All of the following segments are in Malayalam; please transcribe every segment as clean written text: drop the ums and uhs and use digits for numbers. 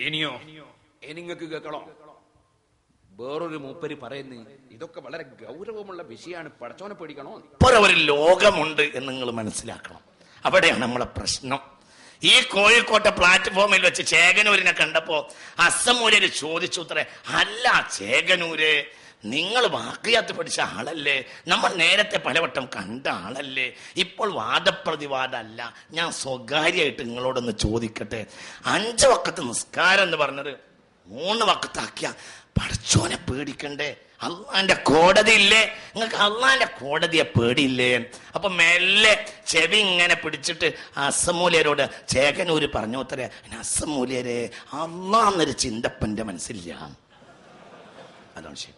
ഇനിയോ നിങ്ങൾക്ക് കേൾക്കണോ? വേറൊരു മൂപ്പര് പറയുന്നു ഇതൊക്കെ വളരെ ഗൗരവമുള്ള വിഷയമാണ്, പടച്ചോനെ പേടിക്കണോ? ഇപ്പോൾ ഒരു ലോകമുണ്ട് എന്ന് നിങ്ങൾ മനസ്സിലാക്കണം. അവിടെയാണ് നമ്മളെ പ്രശ്നം. ഈ കോഴിക്കോട്ടെ പ്ലാറ്റ്ഫോമിൽ വെച്ച് ചേകനൂരിനെ കണ്ടപ്പോ അസമൂര്യര് ചോദിച്ചു ഉത്തരേ, അല്ല ചേകനൂര്, നിങ്ങൾ വാക്കിയാത്ത് പഠിച്ച ആളല്ലേ, നമ്മൾ നേരത്തെ പലവട്ടം കണ്ട ആളല്ലേ, ഇപ്പോൾ വാദപ്രതിവാദമല്ല, ഞാൻ സ്വകാര്യമായിട്ട് നിങ്ങളോടൊന്ന് ചോദിക്കട്ടെ, 5 വക്കത്ത് നിസ്കാരം എന്ന് പറഞ്ഞത് 3 വക്കത്താക്കിയ പടച്ചോനെ പേടിക്കണ്ടേ? അള്ളാന്റെ കോടതി ഇല്ലേ? നിങ്ങൾക്ക് അള്ളാന്റെ കോടതിയെ പേടിയില്ലേ? അപ്പൊ മെല്ലെ ചെവി ഇങ്ങനെ പിടിച്ചിട്ട് അസമൂല്യരോട് ചേകനൂര് പറഞ്ഞു ഉത്തരേ, അസമൂല്യരെ അള്ളാന്നൊരു ചിന്തപ്പന്റെ മനസ്സില്ല. അതാണ് ശരി,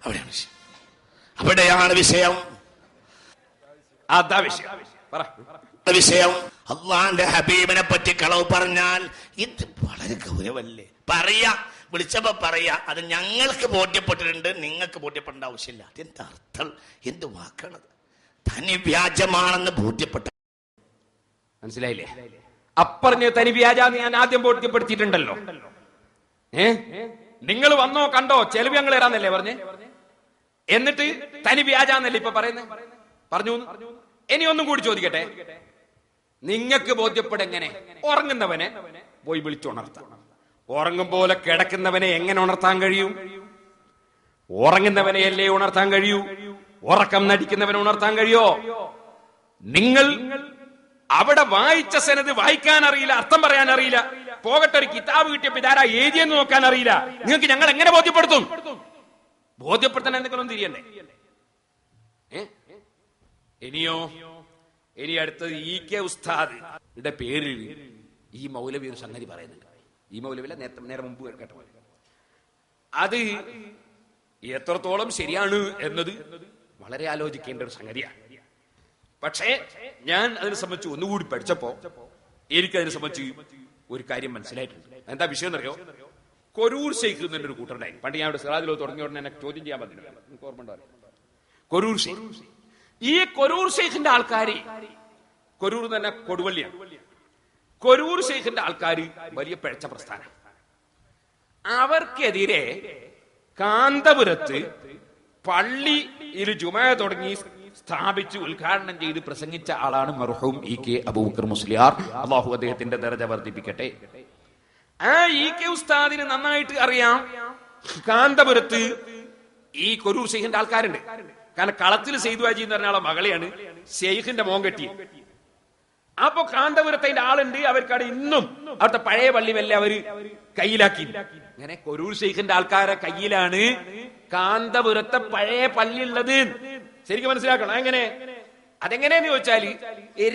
അവിടെയാണ് വിഷയം, അവിടെയാണ് വിഷയം. അതാ വിഷയം. വിഷയം അള്ളാന്റെ ഹബീബിനെ പറ്റി കളവ് പറഞ്ഞാൽ ഇത് വളരെ ഗൗരവല്ലേ? പറയാ, വിളിച്ചപ്പോ പറയാ, അത് ഞങ്ങൾക്ക് ബോധ്യപ്പെട്ടിട്ടുണ്ട്, നിങ്ങൾക്ക് ബോധ്യപ്പെടേണ്ട ആവശ്യമില്ല. അതെന്താ അർത്ഥം? എന്ത് വാക്കാണത്? തനി വ്യാജമാണെന്ന് ബോധ്യപ്പെട്ട മനസ്സിലായില്ലേ? അപ്പറഞ്ഞ് തനി വ്യാജാന്ന് ഞാൻ ആദ്യം ബോധ്യപ്പെടുത്തിയിട്ടുണ്ടല്ലോ. നിങ്ങൾ വന്നോ കണ്ടോ ചെലവ് ഞങ്ങൾ തരാന്നല്ലേ പറഞ്ഞേ? എന്നിട്ട് തനി വ്യാജാന്നല്ലേ ഇപ്പൊ പറയുന്നത്? പറഞ്ഞു. ഇനി ഒന്നും കൂടി ചോദിക്കട്ടെ, നിങ്ങൾക്ക് ബോധ്യപ്പെടെങ്ങനെ? ഉറങ്ങുന്നവനെ പോയി വിളിച്ചുണർത്താം. ഉറങ്ങും പോലെ കിടക്കുന്നവനെ എങ്ങനെ ഉണർത്താൻ കഴിയും? ഉറങ്ങുന്നവനെയല്ലേ ഉണർത്താൻ കഴിയൂ? ഉറക്കം നടിക്കുന്നവനെ ഉണർത്താൻ കഴിയോ? നിങ്ങൾ അവിടെ വായിച്ച സനത് വായിക്കാൻ അറിയില്ല, അർത്ഥം പറയാൻ അറിയില്ല, പോകട്ടെ ഒരു കിതാബ് കിട്ടിയപ്പോ ഇതാരാ എഴുതിയെന്ന് നോക്കാൻ അറിയില്ല. നിങ്ങൾക്ക് ഞങ്ങൾ എങ്ങനെ ബോധ്യപ്പെടുത്തും? ബോധ്യപ്പെടുത്താൻ എന്തെങ്കിലും തിരിയണ്ടേ? ഇനിയോ? ഇനി അടുത്തത് EK ഉസ്താദിന്റെ പേരിൽ ഈ മൗലവി ഒരു സംഗതി പറയുന്നുണ്ട്. ഈ മൗലവില്ല, നേരെ മുമ്പ് കേട്ട പോലെ. അത് എത്രത്തോളം ശരിയാണ് എന്നത് വളരെ ആലോചിക്കേണ്ട ഒരു സംഗതിയാണ്. പക്ഷേ ഞാൻ അതിനെ സംബന്ധിച്ച് ഒന്നുകൂടി പഠിച്ചപ്പോ എനിക്കതിനെ സംബന്ധിച്ച് ഒരു കാര്യം മനസ്സിലായിട്ടുണ്ട്. എന്താ വിഷയം എന്നറിയോ? കൊരൂർ ഷെയ്ഖ് എന്നൊരു കൂട്ടറുണ്ടായി. പണ്ട് ഞാൻ ഇവിടെ സിറാജിലോ തുടങ്ങിയ ഉടനെ എന്നെ ചോദ്യം ചെയ്യാൻ പറ്റില്ല, എനിക്ക് ഓർമ്മ ഉണ്ടാവില്ല. കൊരൂർ ഷെയ്ഖ്, ഈ കൊരൂർ ഷെയ്ഖിന്റെ ആൾക്കാര്, കൊരൂർ തന്നെ കൊടുവള്ളിയാണ്, കൊരൂർ ഷെയ്ഖിന്റെ ആൾക്കാര് വലിയ പിഴച്ച പ്രസ്ഥാനം. അവർക്കെതിരെ കാന്തപുരത്ത് പള്ളിയിൽ ജുമാ തുടങ്ങി സ്ഥാപിച്ച് ഉദ്ഘാടനം ചെയ്ത് പ്രസംഗിച്ച ആളാണ് മർഹൂം EK അബൂബക്കർ മുസ്ലിയാർ. അല്ലാഹു അദ്ദേഹത്തിന്റെ ദറജ വർദ്ധിപ്പിക്കട്ടെ. ആ EK ഉസ്താദിന് നന്നായിട്ട് അറിയാം കാന്തപുരത്ത് ഈ കൊരൂർ ഷെയ്ഖിന്റെ ആൾക്കാരുണ്ട്. കാരണം കളത്തിൽ സെയ്ദ് വാജി എന്ന് പറഞ്ഞ ആളെ മകളെയാണ് ഷെയ്ഖിന്റെ മോൻ കെട്ടി. അപ്പൊ കാന്തപുരത്തെ ആളുണ്ട്, അവർക്കവിടെ ഇന്നും അവിടുത്തെ പഴയ പള്ളി വല്ല അവര് കയ്യിലാക്കി. അങ്ങനെ കൊരൂർ ഷെയ്ഖിന്റെ ആൾക്കാരെ കയ്യിലാണ് കാന്തപുരത്തെ പഴയ പള്ളി ഉള്ളത്. ശരിക്കും മനസ്സിലാക്കണം. എങ്ങനെ? അതെങ്ങനെയെന്ന് ചോദിച്ചാല്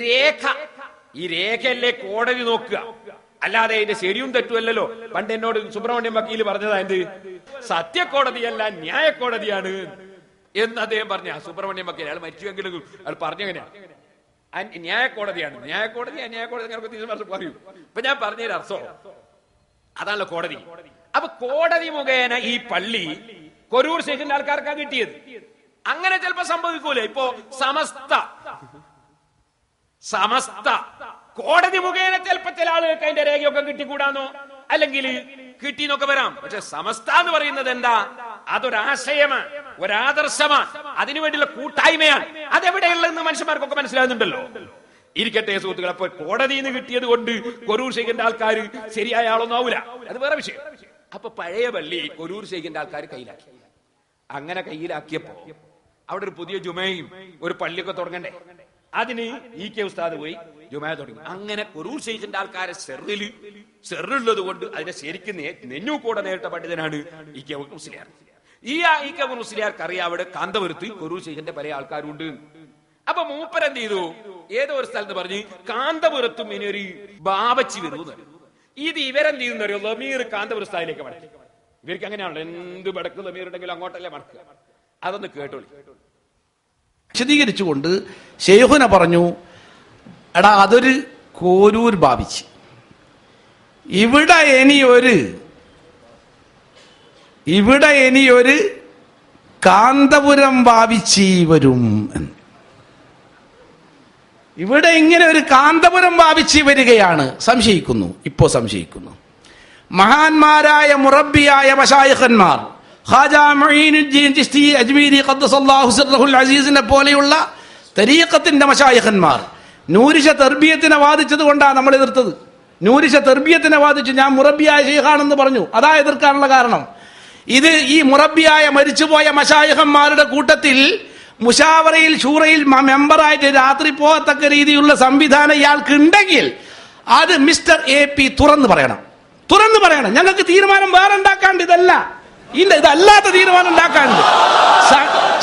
രേഖ, ഈ രേഖയല്ലേ കോടതി നോക്കുക, അല്ലാതെ അതിന്റെ ശരിയും തെറ്റുമല്ലോ. പണ്ട് എന്നോട് സുബ്രഹ്മണ്യം വക്കീല് പറഞ്ഞതാ, എന്ത് സത്യക്കോടതിയല്ല ന്യായക്കോടതിയാണ് എന്ന് അദ്ദേഹം പറഞ്ഞ. സുബ്രഹ്മണ്യം വക്കീൽ, അയാൾ മരിച്ചുവെങ്കിലും അയാൾ പറഞ്ഞെങ്ങനെയാ? ന്യായക്കോടതിയാണ്, ന്യായക്കോടതി അന്യായക്കോടതി പറയൂ. ഇപ്പൊ ഞാൻ പറഞ്ഞൊരു അർത്ഥം അതാണല്ലോ കോടതി. അപ്പൊ കോടതി മുഖേന ഈ പള്ളി കൊരൂർ ഷെയ്ഖിന്റെ ആൾക്കാർക്കാണ് കിട്ടിയത്. അങ്ങനെ ചിലപ്പോ സംഭവിക്കൂലേ? ഇപ്പോ സമസ്ത കോടതി മുഖേന ചിലപ്പോ ചില ആളുകൾക്ക് അതിന്റെ രേഖയൊക്കെ കിട്ടിക്കൂടാന്നോ, അല്ലെങ്കിൽ കിട്ടിന്നൊക്കെ വരാം. പക്ഷെ സമസ്ത എന്ന് പറയുന്നത് എന്താ? അതൊരാശയമാണ്, ഒരാദർശമാണ്, അതിനുവേണ്ടിയുള്ള കൂട്ടായ്മയാണ്. അതെവിടെയുള്ളതെന്ന് മനുഷ്യന്മാർക്കൊക്കെ മനസ്സിലാകുന്നുണ്ടല്ലോ. ഇരിക്കട്ടെ സുഹൃത്തുക്കൾ, അപ്പൊ കോടതിയിൽ നിന്ന് കിട്ടിയത് കൊണ്ട് കൊരൂർ ഷെയ്ഖിന്റെ ആൾക്കാർ ശരിയായ ആളൊന്നും ആവൂല, അത് വേറെ വിഷയം. അപ്പൊ പഴയ പള്ളി കൊരൂർ ഷെയ്ഖിന്റെ ആൾക്കാർ കയ്യിലാക്കി. അങ്ങനെ കയ്യിലാക്കിയപ്പോ അവിടെ ഒരു പുതിയ ജുമയും ഒരു പള്ളിയൊക്കെ തുടങ്ങണ്ടേ? അതിന് EK ഉസ്താദ് പോയി ജുമാ തുടങ്ങി. അങ്ങനെ കൊരൂർ ഷെയ്ഖിന്റെ ആൾക്കാരെ സെറുള്ളത് കൊണ്ട് അതിനെ ശരിക്കും നെഞ്ഞൂക്കൂടെ നേരിട്ട പണ്ഡിതനാണ് EK മുസ്ലിയാർ. ഈ EK മുസ്ലിയാർക്ക് അറിയാം അവിടെ കാന്തപുരത്ത് കൊരൂർ ഷെയ്ഖിന്റെ പല ആൾക്കാരുണ്ട്. അപ്പൊ മൂപ്പരെന്ത് ചെയ്തു? ഏതോ ഒരു സ്ഥലത്ത് പറഞ്ഞ് കാന്തപുരത്തും ഇനി ഒരു ബാബച്ചി വരുന്നു. ഇത് ഇവരെന്ത് ചെയ്യുന്ന അറിയോ? ലമീർ കാന്തപുരസ്ഥാനിലേക്ക് മടക്കി. ഇവർക്ക് അങ്ങനെയാണല്ലോ, എന്ത് വടക്ക് ലമീർ ഉണ്ടെങ്കിലും അങ്ങോട്ടല്ലേ മടക്കുക. അതൊന്ന് കേട്ടോളി. വിശദീകരിച്ചുകൊണ്ട് ശൈഖുന പറഞ്ഞു, എടാ അതൊരു കോരൂർ ബാബിച്ച്, ഇവിടെ ഇനി ഒരു കാന്തപുരം ബാബിച്ചി വരും എന്ന്. ഇവിടെ ഇങ്ങനെ ഒരു കാന്തപുരം ബാബിച്ചി വരികയാണ്. സംശയിക്കുന്നു. മഹാന്മാരായ മുറബ്ബിയായ മശായിഖന്മാർ ഖാജ മുഈനുദ്ദീൻ ചിശ്തി അജ്മീരി ഖദ്ദസല്ലാഹു സിർറഹുൽ അസീസിനെ പോലെയുള്ള തരീഖത്തിന്റെ മശായിഖന്മാർ നൂരിശ തെർബിയത്തിനെ വാദിച്ചത് കൊണ്ടാണ് നമ്മൾ എതിർത്തത്. നൂരിശ തെർബിയത്തിനെ വാദിച്ചു. ഞാൻ മുറബ്ബിയായ ശൈഖാണെന്ന് പറഞ്ഞു. അതാ എതിർക്കാനുള്ള കാരണം. ഇത് ഈ മുറബ്ബിയായ മരിച്ചുപോയ മശായിഖന്മാരുടെ കൂട്ടത്തിൽ മുശാവറയിൽ ഷൂറയിൽ മെമ്പറായിട്ട് രാത്രി പോകത്തക്ക രീതിയിലുള്ള സംവിധാനം ഇയാൾക്ക് ഉണ്ടെങ്കിൽ അത് മിസ്റ്റർ AP തുറന്നു പറയണം. ഞങ്ങൾക്ക് തീരുമാനം വേറെ ഉണ്ടാക്കാണ്ട്, ഇതല്ലാത്ത തീരുമാനം ഉണ്ടാക്കാണ്ട്.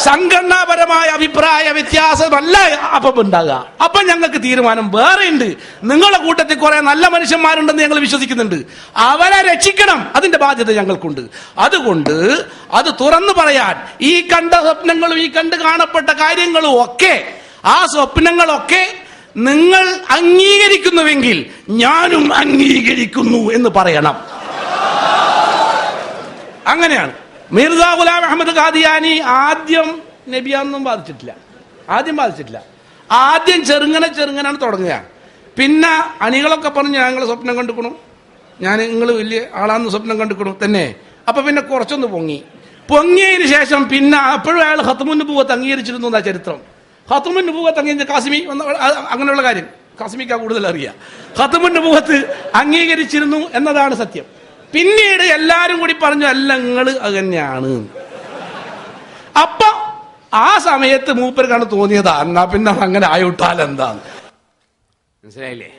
സംഘടനാപരമായ അഭിപ്രായ വ്യത്യാസമല്ല അപ്പം ഉണ്ടാകുക. അപ്പം ഞങ്ങൾക്ക് തീരുമാനം വേറെ ഉണ്ട്. നിങ്ങളുടെ കൂട്ടത്തിൽ കുറെ നല്ല മനുഷ്യന്മാരുണ്ടെന്ന് ഞങ്ങൾ വിശ്വസിക്കുന്നുണ്ട്. അവരെ രക്ഷിക്കണം, അതിന്റെ ബാധ്യത ഞങ്ങൾക്കുണ്ട്. അതുകൊണ്ട് അത് തുറന്നു പറയാൻ ഈ കണ്ട സ്വപ്നങ്ങളും ഈ കണ്ട് കാണപ്പെട്ട കാര്യങ്ങളും ഒക്കെ, ആ സ്വപ്നങ്ങളൊക്കെ നിങ്ങൾ അംഗീകരിക്കുന്നുവെങ്കിൽ ഞാനും അംഗീകരിക്കുന്നു എന്ന് പറയണം. അങ്ങനെയാണ്. മിർസ ഗുലാം അഹമ്മദ് ഖാദിയാനി ആദ്യം നബിയാണെന്നും ബാധിച്ചിട്ടില്ല. ആദ്യം ചെറുങ്ങനെ തുടങ്ങുകയാണ്. പിന്നെ അണികളൊക്കെ പറഞ്ഞു ഞങ്ങൾ സ്വപ്നം കണ്ടുക്കണു, നിങ്ങൾ വലിയ ആളാന്ന് സ്വപ്നം കണ്ടുക്കണു തന്നെ. അപ്പൊ പിന്നെ കുറച്ചൊന്ന് പൊങ്ങിയതിന് ശേഷം പിന്നെ അപ്പോഴും അയാൾ ഖത്മുൻ നുബുവത്ത് അംഗീകരിച്ചിരുന്നു എന്നാ ചരിത്രം. ഖത്മുൻ നുബുവത്ത് അംഗീകരിച്ച കാസിമി അങ്ങനെയുള്ള കാര്യം കാസിമിക്കാ കൂടുതൽ അറിയാം. ഖത്മുൻ നുബുവത്ത് അംഗീകരിച്ചിരുന്നു എന്നതാണ് സത്യം. പിന്നീട് എല്ലാരും കൂടി പറഞ്ഞു അല്ല നിങ്ങൾ അത് തന്നെയാണ്. അപ്പൊ ആ സമയത്ത് മൂപ്പർക്കാണ് തോന്നിയതാ എന്നാ പിന്നെ അങ്ങനെ ആയിട്ടാലെന്താ. മനസ്സിലായില്ലേ?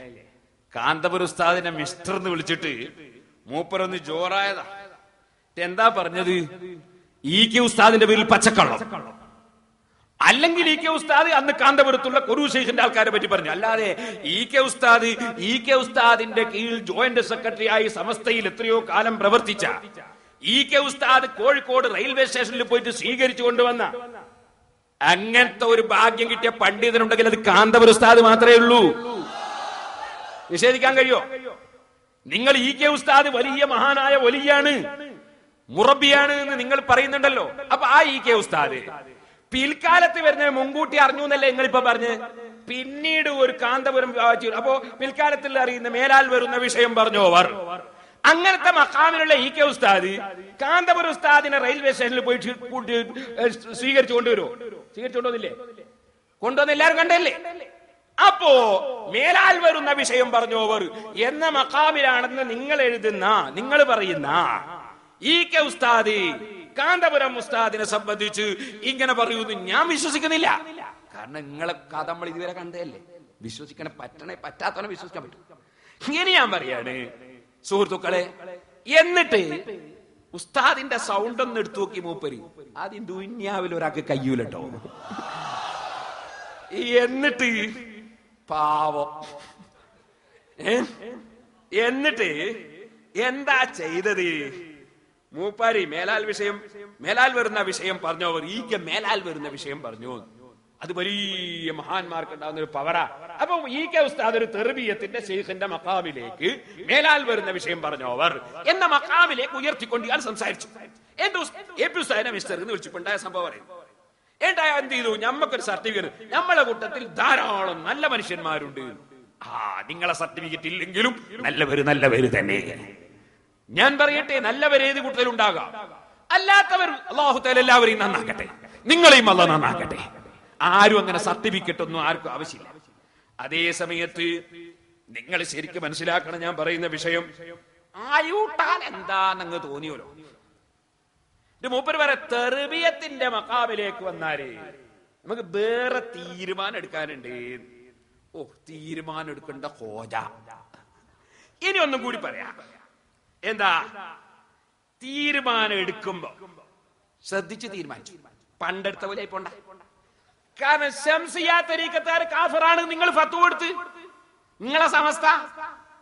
കാന്തപുര ഉസ്താദിനെ മിസ്റ്റർ എന്ന് വിളിച്ചിട്ട് മൂപ്പരൊന്ന് ജോറായതാ. എന്താ പറഞ്ഞത്? EK ഉസ്താദിന്റെ പേരിൽ പച്ചക്കള്ളം. അല്ലെങ്കിൽ EK ഉസ്താദ് അന്ന് കാന്തപുരത്തുള്ള കുറു ശൈഖിന്റെ ആൾക്കാരെ പറ്റി പറഞ്ഞു. അല്ലാതെ EK ഉസ്താദിന്റെ കീഴിൽ ജോയിന്റ് സെക്രട്ടറി ആയി സമസ്തയിൽ എത്രയോ കാലം പ്രവർത്തിച്ച EK ഉസ്താദ് കോഴിക്കോട് റെയിൽവേ സ്റ്റേഷനിൽ പോയിട്ട് സ്വീകരിച്ചു കൊണ്ടുവന്ന അങ്ങനത്തെ ഒരു ഭാഗ്യം കിട്ടിയ പണ്ഡിതനുണ്ടെങ്കിൽ അത് കാന്തപുര ഉസ്താദ് മാത്രമേ ഉള്ളൂ. നിഷേധിക്കാൻ കഴിയോ? നിങ്ങൾ EK ഉസ്താദ് വലിയ മഹാനായ വലിയാണ്, മുറബിയാണ് എന്ന് നിങ്ങൾ പറയുന്നുണ്ടല്ലോ. അപ്പൊ ആ EK ഉസ്താദ് പിൽക്കാലത്ത് വരുന്ന മുൻകൂട്ടി അറിഞ്ഞു എന്നല്ലേ നിങ്ങളിപ്പോ പറഞ്ഞ്? പിന്നീട് ഒരു കാന്തപുരം അപ്പോ പിൽക്കാലത്തിൽ അറിയുന്ന മേലാൽ വരുന്ന വിഷയം പറഞ്ഞു അവർ. അങ്ങനത്തെ മഖാമിലുള്ള EK ഉസ്താദ് കാന്തപുരം ഉസ്താദിനെ റെയിൽവേ സ്റ്റേഷനിൽ പോയിട്ട് സ്വീകരിച്ചു കൊണ്ടുവരുമോ? കൊണ്ടുവന്ന് എല്ലാവരും കണ്ടല്ലേ? അപ്പോ മേലാൽ വരുന്ന വിഷയം പറഞ്ഞോവർ എന്ന മഖാമിലാണെന്ന് നിങ്ങൾ പറയുന്ന EK ഉസ്താദ് കാന്തപുരം ഉസ്താദിനെ സംബന്ധിച്ച് ഇങ്ങനെ പറയുന്നു ഞാൻ വിശ്വസിക്കുന്നില്ല. കാരണം നിങ്ങളെ കഥ നമ്മൾ ഇതുവരെ കണ്ടതല്ലേ. വിശ്വസിക്കണേ പറ്റാത്തവനെ വിശ്വസിക്കാൻ പറ്റും. ഇങ്ങനെ ഞാൻ പറയാണ് സുഹൃത്തുക്കളെ. എന്നിട്ട് ഉസ്താദിന്റെ സൗണ്ട് ഒന്ന് എടുത്തു നോക്കി മൂപ്പര്. ആദ്യം ദുനിയാവിൽ ഒരാൾക്ക് കയ്യൂലട്ടോ. എന്നിട്ട് പാവം എന്നിട്ട് എന്താ ചെയ്തത്? മൂപ്പാരി മേലാൽ വരുന്ന വിഷയം പറഞ്ഞവർ EK മേലാൽ വരുന്ന വിഷയം പറഞ്ഞു. അത് വലിയ മഹാന്മാർക്ക് ഉണ്ടാകുന്ന ഒരു പവറാ. അപ്പൊ EK ഉസ്താദ് ഒരു തെർബിയത്തിന്റെ ശൈഖിന്റെ മഖാമിലേക്ക് മേലാൽ വരുന്ന വിഷയം പറഞ്ഞവർ എന്ന മഖാമിലേക്ക് ഉയർത്തിക്കൊണ്ട് ഇയാൾ സംസാരിച്ചു. AP ഉസ്താദിനെ മിസ്റ്റർ എന്ന് വിളിച്ചിട്ടുണ്ടായ സംഭവം പറയും. എന്താ എന്ത് ചെയ്തു? ഞമ്മക്കൊരു സർട്ടിഫിക്കറ്റ്, നമ്മളെ കൂട്ടത്തിൽ ധാരാളം നല്ല മനുഷ്യന്മാരുണ്ട്. നിങ്ങളെ സർട്ടിഫിക്കറ്റ് ഇല്ലെങ്കിലും നല്ലവര് തന്നെ. ഞാൻ പറയട്ടെ, നല്ലവർ ഏത് കൂട്ടത്തിലുണ്ടാകാം, അല്ലാത്തവർ അല്ലാഹു തആല എല്ലാവരെയും നന്നാക്കട്ടെ, നിങ്ങളെയും അല്ലാഹു നന്നാക്കട്ടെ. ആരും അങ്ങനെ സർട്ടിഫിക്കറ്റ് ഒന്നും ആർക്കും ആവശ്യമില്ല. അതേ സമയത്ത് നിങ്ങൾ ശരിക്കും മനസ്സിലാക്കണം ഞാൻ പറയുന്ന വിഷയം. ആയൂട്ടാൻ എന്താന്നങ്ങ് തോന്നിയല്ലോ. മൂപ്പര് വരെ തെർബിയത്തിന്റെ മഖാമിലേക്ക് വന്നാല് നമുക്ക് വേറെ തീരുമാനം എടുക്കാനുണ്ട്. തീരുമാനം എടുക്കേണ്ട ഹോജ. ഇനി ഒന്നും കൂടി പറയാം. എന്താ തീരുമാനം എടുക്കുമ്പോ ശ്രദ്ധിച്ച് തീരുമാനിച്ചു. പണ്ടെടുത്ത പോലെ പോണ്ട. കാരണം ശംസിയ തരീഖത്തുകാർ കാഫിറാണ് നിങ്ങൾ ഫത്വ കൊടുത്ത്. നിങ്ങളെ സമസ്ത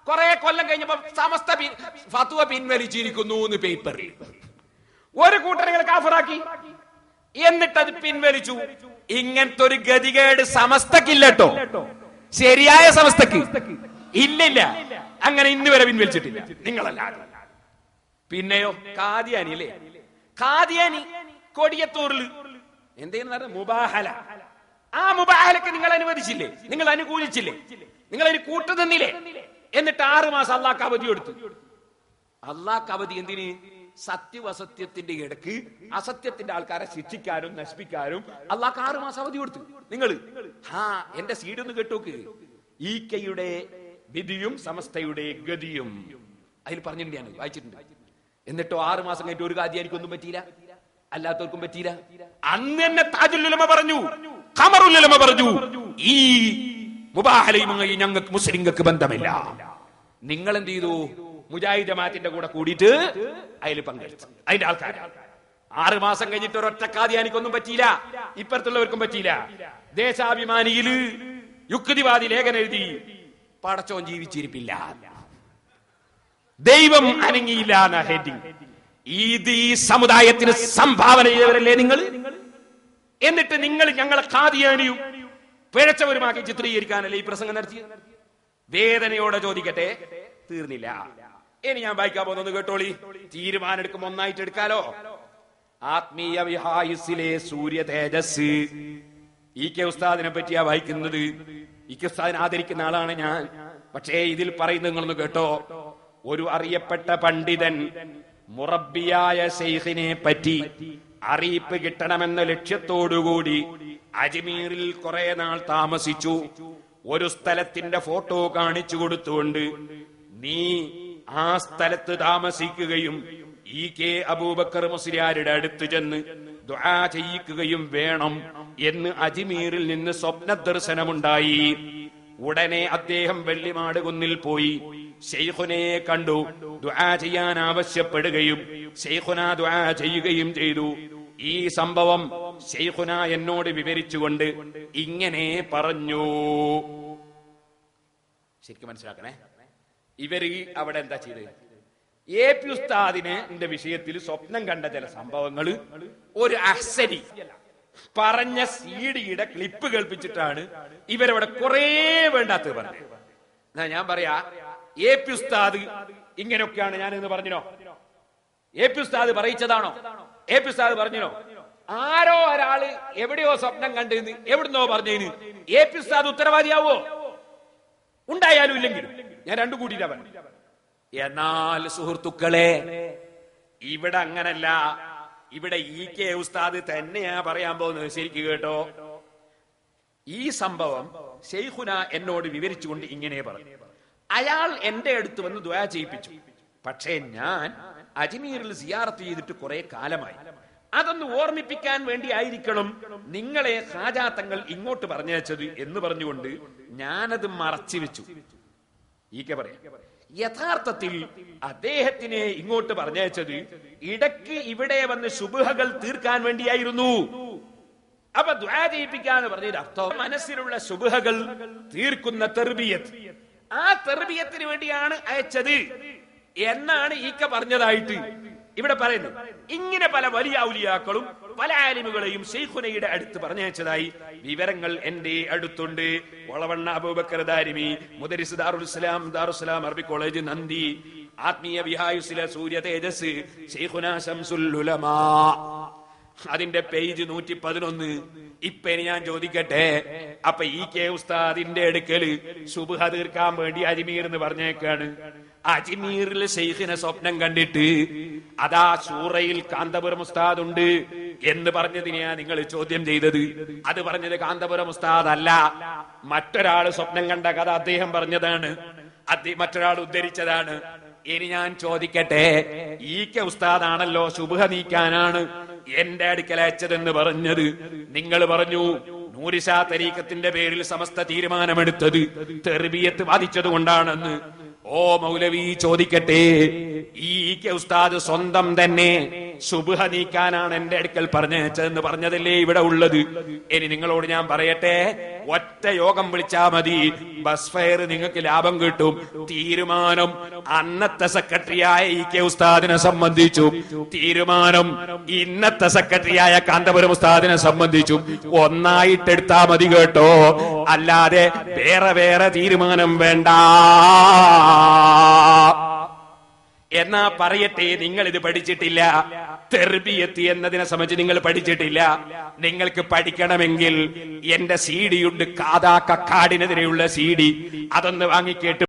കുറെ കൊല്ലം കഴിഞ്ഞപ്പോ സമസ്ത ഫത്വ പിൻവലിച്ചിരിക്കുന്നു എന്ന് പേപ്പറിൽ ഒരു കൂട്ടരുകൾ കാഫിറാക്കി. എന്നിട്ടത് പിൻവലിച്ചു. ഇങ്ങനത്തെ ഒരു ഗതികേട് സമസ്തക്കില്ലട്ടോ, ശരിയായ സമസ്തക്ക് ഇല്ലില്ല. അങ്ങനെ ഇന്ന് വരെ പിൻവലിച്ചിട്ടില്ല നിങ്ങളല്ലാതെ. പിന്നെയോ ഖാദിയാനി അല്ലേ? ഖാദിയാനി കൊടിയത്തൂരിൽ എന്തേന്ന് മുബാഹല. ആ മുബാഹലക്ക് നിങ്ങൾ അനുവദിച്ചില്ലേ? നിങ്ങൾ അനുകൂലിച്ചില്ലേ? നിങ്ങൾ അതിന് കൂട്ടു നിന്നില്ലേ? എന്നിട്ട് 6 മാസം അള്ളാഹ് അവധി കൊടുത്തു. അള്ളാഹ് അവധി എന്തിന്? സത്യവസത്യത്തിന്റെ ഇടക്ക് അസത്യത്തിന്റെ ആൾക്കാരെ ശിക്ഷിക്കാനും നശിപ്പിക്കാനും അള്ളാഹ് 6 മാസം അവധി കൊടുത്തു. നിങ്ങള് എന്റെ സീഡ് ഒന്ന് കേട്ടോക്ക്. ഈക്കയുടെ വിധിയും സമസ്തയുടെ ഗതിയും അതിൽ പറഞ്ഞിട്ടുണ്ട്, ഞാൻ വായിച്ചിട്ടുണ്ട്. എന്നിട്ടോ 6 മാസം കഴിഞ്ഞിട്ട് ഒരു കാദിയാനിക്കൊന്നും പറ്റിയില്ല, അല്ലാത്തവർക്കും പറ്റിയില്ല. അന്ന് തന്നെ താജുൽ ഉലമ പറഞ്ഞു, ഖമറുൽ ഉലമ പറഞ്ഞു, ഈ മുബാഹലയുമായി ഞങ്ങൾക്ക് മുസ്ലിങ്ങൾക്ക് ബന്ധമില്ല. നിങ്ങൾ എന്ത് ചെയ്തു? മുജാഹിദ് ജമാഅത്തിന്റെ കൂടെ കൂടിയിട്ട് അതിൽ പങ്കെടുത്തു. അതിന്റെ ആൾക്കാർ 6 മാസം കഴിഞ്ഞിട്ട് ഒരൊറ്റ കാദിയാനിക്കൊന്നും പറ്റിയില്ല, ഇപ്പുറത്തുള്ളവർക്കും പറ്റിയില്ല. ദേശാഭിമാനിയില് യുക്തിവാദി ലേഖനം എഴുതി, പടച്ചോൻ ജീവിച്ചിരിപ്പില്ല, ദൈവം അനങ്ങിയില്ല എന്ന ഹെഡിങ്. ഇത് ഈ സമുദായത്തിന് സംഭാവന ചെയ്തവരല്ലേ നിങ്ങൾ? എന്നിട്ട് നിങ്ങൾ ഞങ്ങളെ ഖാദിയാനിയും പിഴച്ചവരുമാക്കി ചിത്രീകരിക്കാനല്ലേ ഈ പ്രസംഗം നടത്തിയത്? വേദനയോടെ ചോദിക്കട്ടെ, തീർന്നില്ല. ഇനി ഞാൻ വായിക്കാൻ പോകുന്നത് കേട്ടോളി. തീരുമാനം എടുക്കുമ്പോൾ ഒന്നായിട്ട് എടുക്കാലോ. ആത്മീയ വിഹായുസിലെ സൂര്യ തേജസ്. ഈ കെ ഉസ്താദിനെ പറ്റിയാ വായിക്കുന്നത്. ഈ കെ ഉസ്താദിനെ ആദരിക്കുന്ന ആളാണ് ഞാൻ. പക്ഷേ ഇതിൽ പറയുന്നത് നിങ്ങളൊന്ന് കേട്ടോ. ഒരു അറിയപ്പെട്ട പണ്ഡിതൻ മുറബ്ബിയായ ശൈഖിനെ പറ്റി അറിയിപ്പ് കിട്ടണമെന്ന ലക്ഷ്യത്തോടുകൂടി അജ്മീറിൽ കുറെ നാൾ താമസിച്ചു. ഒരു സ്ഥലത്തിന്റെ ഫോട്ടോ കാണിച്ചു കൊടുത്തുകൊണ്ട് നീ ആ സ്ഥലത്ത് താമസിക്കുകയും ഈ കെ അബൂബക്കർ മുസ്ലിയാരുടെ അടുത്ത് ചെന്ന് ദുആ ചെയ്യിക്കുകയും വേണം എന്ന് അജ്മീറിൽ നിന്ന് സ്വപ്ന ദർശനമുണ്ടായി. ഉടനെ അദ്ദേഹം വെള്ളിമാട് കുന്നിൽ പോയി ശൈഖുനെ കണ്ടു, ദുആ ചെയ്യാൻ ആവശ്യപ്പെടുകയും ശൈഖുന ദുആ ചെയ്യുകയും ചെയ്തു. ഈ സംഭവം ശൈഖുന എന്നോട് വിവരിച്ചുകൊണ്ട് ഇങ്ങനെ പറഞ്ഞു. ശരിക്കും മനസ്സിലാക്കണേ, ഇവര് അവിടെ എന്താ ചെയ്തത്? എ പി ഉസ്താദിനെ വിഷയത്തിൽ സ്വപ്നം കണ്ട ചില സംഭവങ്ങൾ ഒരു അഹ്സനി പറഞ്ഞ സീഡിയുടെ ക്ലിപ്പ് കേൾപ്പിച്ചിട്ടാണ് ഇവരവിടെ കുറെ വേണ്ടാത്തത് പറഞ്ഞത്. ഞാൻ പറയാ, എ പി ഉസ്താദ് ഇങ്ങനെയൊക്കെയാണ് ഞാൻ എന്ന് പറഞ്ഞോ? എ പി ഉസ്താദ് പറയിച്ചതാണോ? എ പി ഉസ്താദ് പറഞ്ഞോ? ആരോ ഒരാള് എവിടെയോ സ്വപ്നം കണ്ടെന്ന് എവിടുന്നോ പറഞ്ഞതിന് എ പി ഉസ്താദ് ഉത്തരവാദിയാവോ? ഉണ്ടായാലും ഇല്ലെങ്കിലും ഞാൻ രണ്ടു കൂട്ടിയിട്ടാ പറഞ്ഞു. എന്നാൽ സുഹൃത്തുക്കളെ, ഇവിടെ അങ്ങനല്ല. ഇവിടെ ഈ കെ ഉസ്താദ് തന്നെയാ പറയാൻ പോകുന്നത്. ശരിക്ക് കേട്ടോ. ഈ സംഭവം ശൈഖുന എന്നോട് വിവരിച്ചുകൊണ്ട് ഇങ്ങനെ പറഞ്ഞു. അയാൾ എന്റെ അടുത്ത് വന്ന് ദുആ ചെയ്യിപ്പിച്ചു. പക്ഷേ ഞാൻ അജ്മീറിൽ സിയാറത്ത് ചെയ്തിട്ട് കുറെ കാലമായി. അതൊന്ന് ഓർമ്മിപ്പിക്കാൻ വേണ്ടി ആയിരിക്കണം നിങ്ങളെ ഖാജാ തങ്ങൾ ഇങ്ങോട്ട് പറഞ്ഞയച്ചത് എന്ന് പറഞ്ഞുകൊണ്ട് ഞാനത് മറച്ചു വെച്ചു. ഈക്കെ പറയാം, യഥാർത്ഥത്തിൽ അദ്ദേഹത്തിനെ ഇങ്ങോട്ട് പറഞ്ഞയച്ചത് ഇടയ്ക്ക് ഇവിടെ വന്ന് ശുബ്ഹകൾ തീർക്കാൻ വേണ്ടിയായിരുന്നു. അപ്പൊ ദുആ ചെയ്യിപ്പിക്കാന്ന് പറഞ്ഞതിന്റെ അർത്ഥം മനസ്സിലുള്ള ശുബ്ഹകൾ തീർക്കുന്ന തർബിയത്ത്, ആ തർബിയത്തിന് വേണ്ടിയാണ് അയച്ചത് എന്നാണ് ഈക്ക പറഞ്ഞതായിട്ട് ഇവിടെ പറയുന്നത്. ഇങ്ങനെ പല വലിയ ഔലിയാക്കളും പല ആലിമുകളെയും ശൈഖുനയുടെ അടുത്ത് പറഞ്ഞയച്ചതായി വിവരങ്ങൾ എന്റെ അടുത്തുണ്ട്. വളവണ്ണ അബൂബക്കർ ദാരിമി, മുദരിസ് ദാറുസ്സലാം അറബി കോളേജ് നന്ദി, ആത്മീയ വിഹായുസിലെ സൂര്യ തേജസ് ശൈഖുന ശംസുൽ ഉലമാ, അതിന്റെ പേജ് 111. ഇപ്പൊ ഇനി ഞാൻ ചോദിക്കട്ടെ, അപ്പൊ ഈ കെ ഉസ്താദിന്റെ അടുക്കല് ശുബ്ഹ തീർക്കാൻ വേണ്ടി അജ്മീർ എന്ന് പറഞ്ഞേക്കാണ്. അജ്മീറിൽ ശൈഖിനെ സ്വപ്നം കണ്ടിട്ട് അതാ സൂറയിൽ കാന്തപുരം ഉസ്താദ് ഉണ്ട് എന്ന് പറഞ്ഞതിനെയാ നിങ്ങൾ ചോദ്യം ചെയ്തത്. അത് പറഞ്ഞത് കാന്തപുരം ഉസ്താദ് അല്ല, മറ്റൊരാള് സ്വപ്നം കണ്ട കഥ അദ്ദേഹം പറഞ്ഞതാണ്, മറ്റൊരാൾ ഉദ്ധരിച്ചതാണ്. ഇനി ഞാൻ ചോദിക്കട്ടെ, ഈ കെ ഉസ്താദാണല്ലോ ശുബ്ഹ നീക്കാനാണ് എന്റെ അടുക്കൽ അയച്ചതെന്ന് പറഞ്ഞത്. നിങ്ങൾ പറഞ്ഞു നൂരിശാ തരീഖത്തിന്റെ പേരിൽ സമസ്ത തീരുമാനമെടുത്തത് തെർബിയത്ത് ബാധിച്ചത് കൊണ്ടാണെന്ന്. ഓ മൗലവി, ചോദിക്കട്ടെ, ഈ കെ ഉസ്താദ് സ്വന്തം തന്നെ ശുബ്ഹ നീക്കാനാണ് എന്റെ അടുക്കൽ പറഞ്ഞതെന്ന് പറഞ്ഞതല്ലേ ഇവിടെ ഉള്ളത്? ഇനി നിങ്ങളോട് ഞാൻ പറയട്ടെ, ഒറ്റ യോഗം വിളിച്ചാ മതി, ബസ് ഫെയർ നിങ്ങൾക്ക് ലാഭം കിട്ടും. തീരുമാനം അന്നത്തെ സെക്രട്ടറിയായ ഈ കെ ഉസ്താദിനെ സംബന്ധിച്ചും തീരുമാനം ഇന്നത്തെ സെക്രട്ടറിയായ കാന്തപുരം ഉസ്താദിനെ സംബന്ധിച്ചും ഒന്നായിട്ടെടുത്താ മതി കേട്ടോ, അല്ലാതെ വേറെ വേറെ തീരുമാനം വേണ്ട. എന്നാ പറയട്ടെ, നിങ്ങൾ ഇത് പഠിച്ചിട്ടില്ല. തെർബിയത്ത് എന്നതിനെ സംബന്ധിച്ച് നിങ്ങൾ പഠിച്ചിട്ടില്ല. നിങ്ങൾക്ക് പഠിക്കണമെങ്കിൽ എന്റെ CD ഉണ്ട്, കാതാ കക്കാടിനെതിരെയുള്ള CD, അതൊന്ന് വാങ്ങിക്കേട്ട്